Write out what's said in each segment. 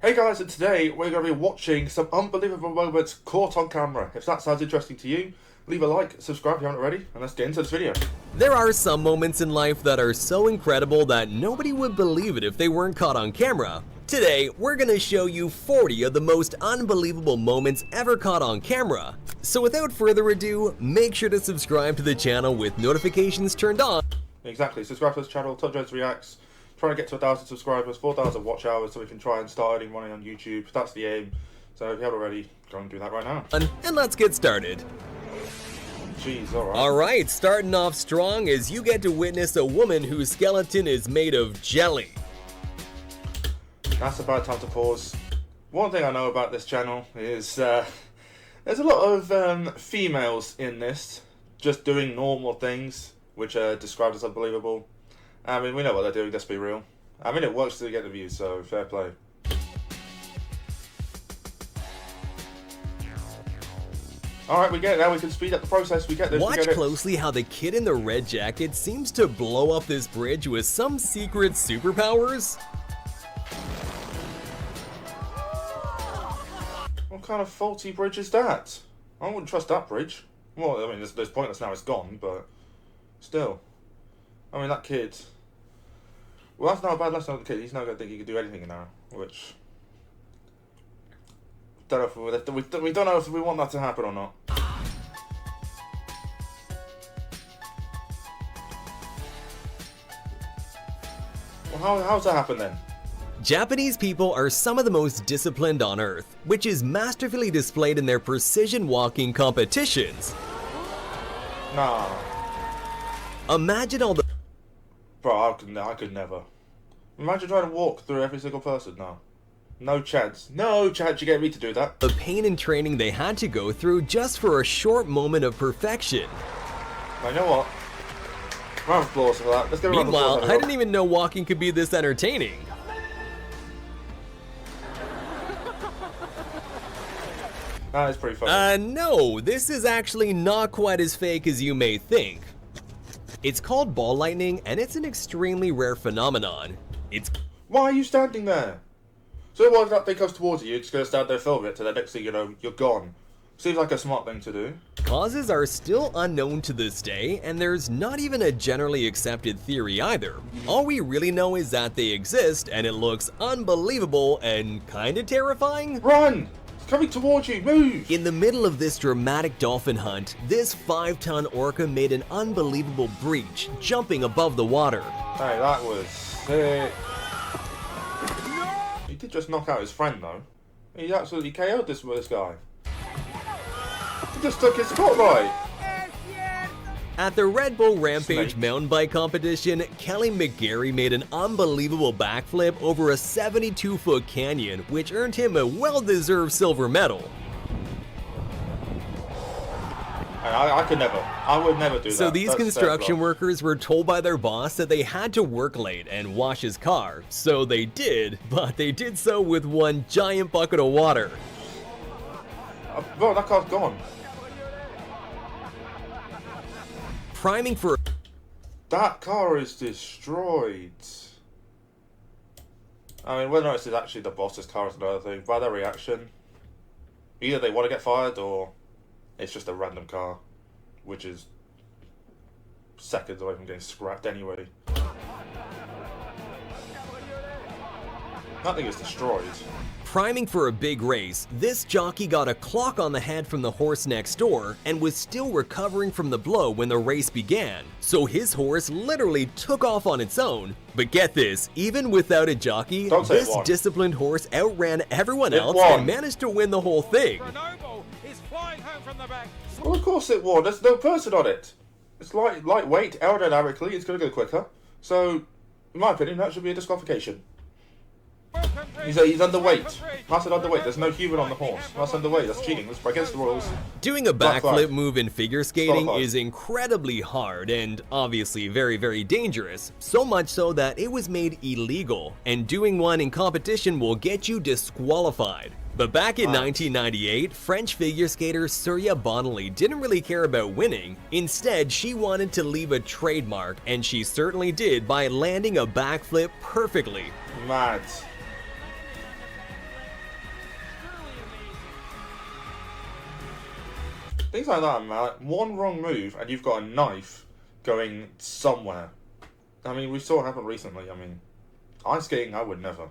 Hey guys, and today we're going to be watching some unbelievable moments caught on camera. If that sounds interesting to you, leave a like, subscribe if you haven't already, and let's get into this video. There are some moments in life that are so incredible that nobody would believe it if they weren't caught on camera. Today, we're gonna show you 40 of the most unbelievable moments ever caught on camera. So without further ado, make sure to subscribe to the channel with notifications turned on. Exactly, subscribe to this channel, Todd Jones Reacts. Trying to get to 1,000 subscribers, 4,000 watch hours, so we can try and start earning money on YouTube. That's the aim. So if you haven't already, go and do that right now. And let's get started. Jeez, alright. Alright, starting off strong as you get to witness a woman whose skeleton is made of jelly. That's a bad time to pause. One thing I know about this channel is there's a lot of females in this just doing normal things, which are described as unbelievable. I mean, we know what they're doing, let's be real. I mean, it works to get the views, so fair play. Alright, we get it now, we can speed up the process, we get this, Watch we get it. closely how the kid in the red jacket seems to blow up this bridge with some secret superpowers. What kind of faulty bridge is that? I wouldn't trust that bridge. Well, I mean, it's pointless now, it's gone, but still. I mean, that kid... Well, that's not a bad lesson on the kid. He's not going to think he can do anything now, which... Don't know if we don't know if we want that to happen or not. Well, how's that happen then? Japanese people are some of the most disciplined on earth, which is masterfully displayed in their precision walking competitions. Nah. Imagine all the... Bro, I could never. Imagine trying to walk through every single person now. No chance. No chance you get me to do that. The pain and training they had to go through just for a short moment of perfection. Now, you know what? Round of applause for that. Let's get a round of applause. Meanwhile, I didn't even know walking could be this entertaining. That is pretty funny. No, this is actually not quite as fake as you may think. It's called ball lightning, and it's an extremely rare phenomenon. Why are you standing there? So what if that thing comes towards you, you're just going to stand there film it, till the next thing you know, you're gone. Seems like a smart thing to do. Causes are still unknown to this day, and there's not even a generally accepted theory either. All we really know is that they exist, and it looks unbelievable and kinda terrifying. Run! It's coming towards you, move! In the middle of this dramatic dolphin hunt, this 5-ton orca made an unbelievable breach, jumping above the water. Hey, that was sick. He did just knock out his friend though. He absolutely KO'd this guy. He just took his spotlight. At the Red Bull Rampage Snake. mountain bike competition, Kelly McGarry made an unbelievable backflip over a 72-foot canyon, which earned him a well-deserved silver medal. I could never. I would never do that. So these That's construction so workers were told by their boss that they had to work late and wash his car. So they did, but they did so with one giant bucket of water. Bro, that car's gone. Priming for... That car is destroyed. I mean, whether or not this is actually the boss's car is another thing. By their reaction, either they want to get fired or it's just a random car, which is seconds away from getting scrapped anyway. That thing is destroyed. Priming for a big race, this jockey got a clock on the head from the horse next door and was still recovering from the blow when the race began. So his horse literally took off on its own. But get this, even without a jockey, this disciplined horse outran everyone else and managed to win the whole thing. Well, of course it won. There's no person on it. It's lightweight, aerodynamically, it's going to go quicker. So, in my opinion, that should be a disqualification. He's underweight. Massive underweight. There's no human on the horse. That's underweight. That's cheating. That's against the rules. Doing a backflip move in figure skating is incredibly hard and obviously very, very dangerous. So much so that it was made illegal, and doing one in competition will get you disqualified. But back in 1998, French figure skater Surya Bonelli didn't really care about winning. Instead, she wanted to leave a trademark, and she certainly did by landing a backflip perfectly. Mad. Things like that, man. Like, one wrong move and you've got a knife going somewhere. I mean, we saw it happen recently. I mean, ice skating, I would never.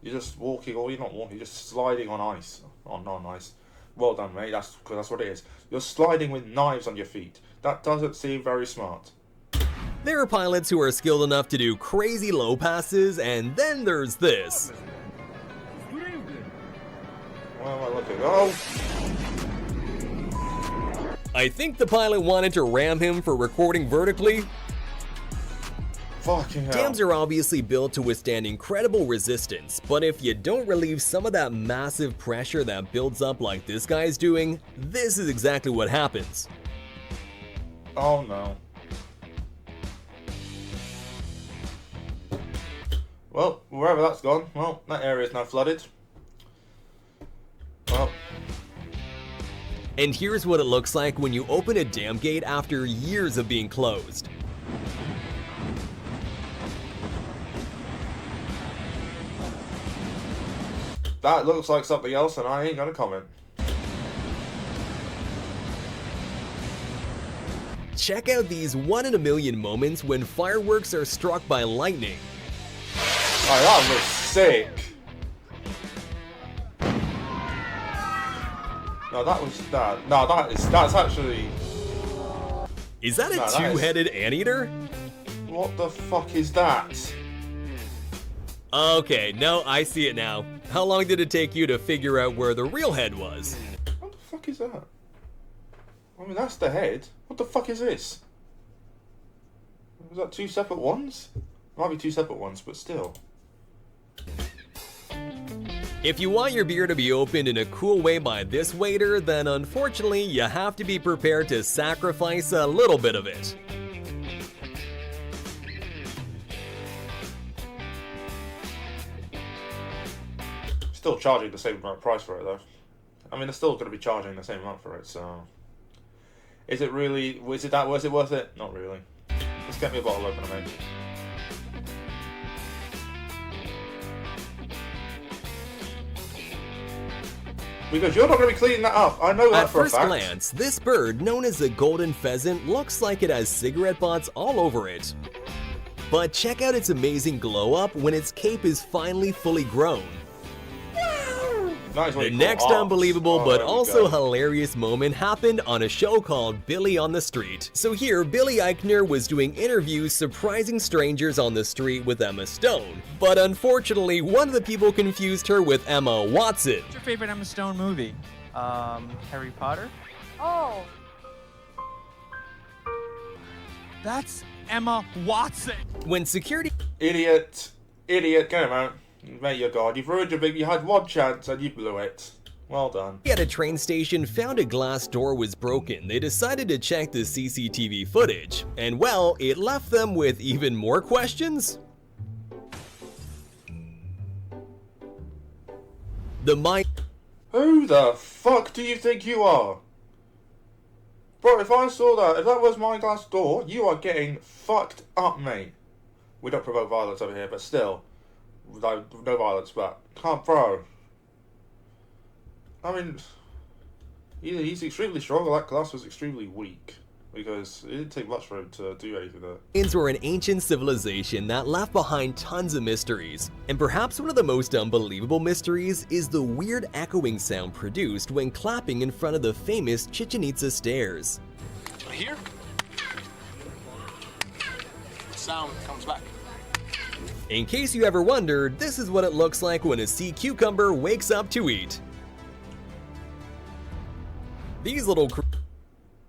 You're just walking, or you're not walking, you're just sliding on ice. Oh, not on ice. Well done, mate. That's what it is. You're sliding with knives on your feet. That doesn't seem very smart. There are pilots who are skilled enough to do crazy low passes, and then there's this. Where am I looking? Oh! I think the pilot wanted to ram him for recording vertically. Fucking hell. Dams are obviously built to withstand incredible resistance, but if you don't relieve some of that massive pressure that builds up like this guy's doing, this is exactly what happens. Oh no. Well, wherever that's gone, well, that area is now flooded. Well. And here's what it looks like when you open a dam gate after years of being closed. That looks like something else, and I ain't gonna comment. Check out these 1 in a million moments when fireworks are struck by lightning. Oh, that was sick. No, that was that. No, that's actually. Is that a No, that two-headed anteater? What the fuck is that? Okay, no, I see it now. How long did it take you to figure out where the real head was? What the fuck is that? I mean, that's the head. What the fuck is this? Is that two separate ones? Might be two separate ones, but still. If you want your beer to be opened in a cool way by this waiter, then unfortunately you have to be prepared to sacrifice a little bit of it. Still charging the same price for it though. I mean, they're still going to be charging the same amount for it, so... Is it really... Is it that worth it? Not really. Just get me a bottle opener, mate. Because you're not going to be cleaning that up. I know that At for a first fact. glance, this bird, known as the golden pheasant, looks like it has cigarette butts all over it. But check out its amazing glow up when its cape is finally fully grown. That is what The you call next art. unbelievable Oh, but there we also go. hilarious moment happened on a show called Billy on the Street. So here, Billy Eichner was doing interviews surprising strangers on the street with Emma Stone. But unfortunately, one of the people confused her with Emma Watson. What's your favorite Emma Stone movie? Harry Potter? Oh, That's Emma Watson! When security Idiot. Idiot. Get him out. Mate, your god. You've ruined your big... You had one chance and you blew it. Well done. at a train station found a glass door was broken, they decided to check the CCTV footage. And well, it left them with even more questions. The mic Who the fuck do you think you are? Bro, if I saw that, if that was my glass door, you are getting fucked up, mate. We don't promote violence over here, but still. No violence, but... Can't, bro. I mean... Either he's extremely strong or that glass was extremely weak. Because it didn't take much for him to do anything there. Mayans were an ancient civilization that left behind tons of mysteries. And perhaps one of the most unbelievable mysteries is the weird echoing sound produced when clapping in front of the famous Chichen Itza stairs. Here, sound comes back. In case you ever wondered, this is what it looks like when a sea cucumber wakes up to eat. These little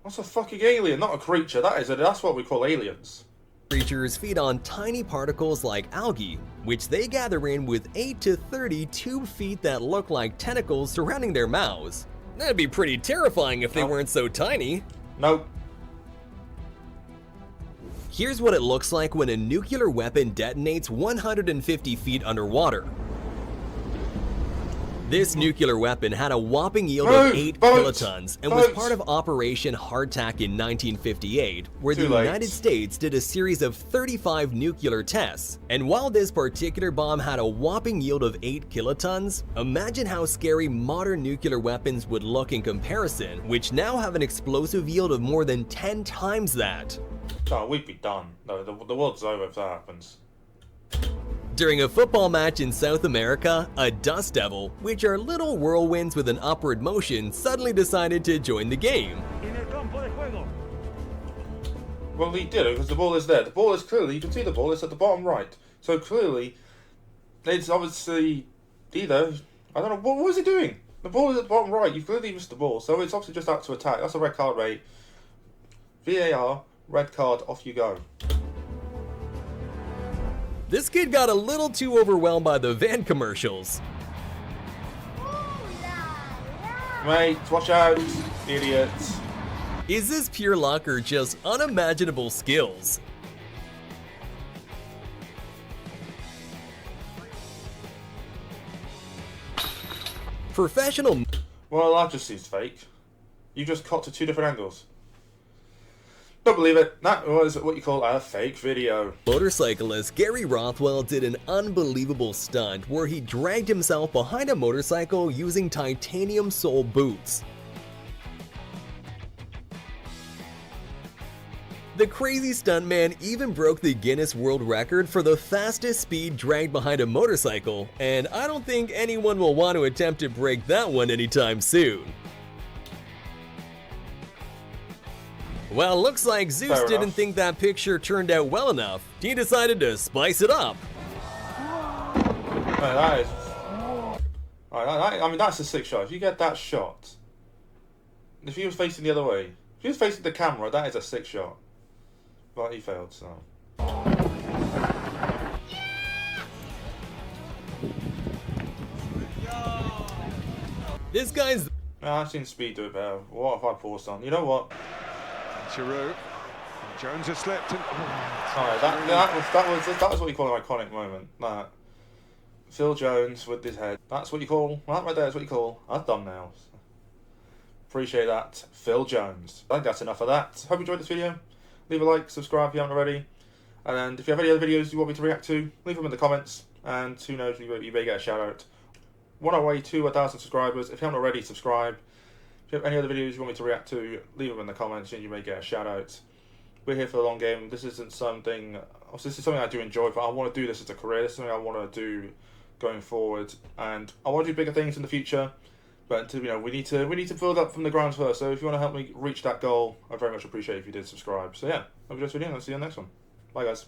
What's a fucking alien? Not a creature. That's what we call aliens. creatures feed on tiny particles like algae, which they gather in with 8 to 30 tube feet that look like tentacles surrounding their mouths. That'd be pretty terrifying if they weren't so tiny. Nope. Here's what it looks like when a nuclear weapon detonates 150 feet underwater. This nuclear weapon had a whopping yield Move! of 8 Boats! kilotons and was Boats! part of Operation Hardtack in 1958, where Too the late. United States did a series of 35 nuclear tests. And while this particular bomb had a whopping yield of 8 kilotons, imagine how scary modern nuclear weapons would look in comparison, which now have an explosive yield of more than 10 times that. Oh, we'd be done. No, the world's over if that happens. During a football match in South America, a dust devil, which are little whirlwinds with an upward motion, suddenly decided to join the game. Well, he did it because the ball is there. The ball is clearly, you can see the ball, it's at the bottom right. So clearly, it's obviously either, I don't know, what was he doing? The ball is at the bottom right, you've clearly missed the ball, so it's obviously just out to attack. That's a red card, mate. VAR, red card, off you go. This kid got a little too overwhelmed by the van commercials. Mate, watch out, idiot. Is this pure luck or just unimaginable skills? Professional. Well, that just seems fake. You just cut to two different angles. Don't believe it. That was what you call a fake video. Motorcyclist Gary Rothwell did an unbelievable stunt where he dragged himself behind a motorcycle using titanium sole boots. The crazy stuntman even broke the Guinness World Record for the fastest speed dragged behind a motorcycle, and I don't think anyone will want to attempt to break that one anytime soon. Well, looks like Zeus Fair didn't enough. think that picture turned out well enough. He decided to spice it up. That is. I mean, that's a sick shot. If you get that shot, if he was facing the other way, if he was facing the camera, that is a sick shot. But he failed, so. This guy's. I've seen Speed do it better. What if I paused on? You know what? Giroud. Jones has slipped. Sorry, that was what you call an iconic moment. That Phil Jones with his head. That's what you call. That right there is what you call a thumbnail. Appreciate that, Phil Jones. I think that's enough of that. Hope you enjoyed this video. Leave a like, subscribe if you haven't already. And if you have any other videos you want me to react to, leave them in the comments. And who knows, you may get a shout out. We're on our way to 1,000 subscribers. If you haven't already, subscribe. If you have any other videos you want me to react to, leave them in the comments and you may get a shout out. We're here for the long game. This isn't something. This is something I do enjoy, but I want to do this as a career. This is something I want to do going forward, and I want to do bigger things in the future. But we need to build up from the ground first. So if you want to help me reach that goal, I'd very much appreciate it if you did subscribe. So yeah, hope you enjoyed this video, and I'll see you on the next one. Bye guys.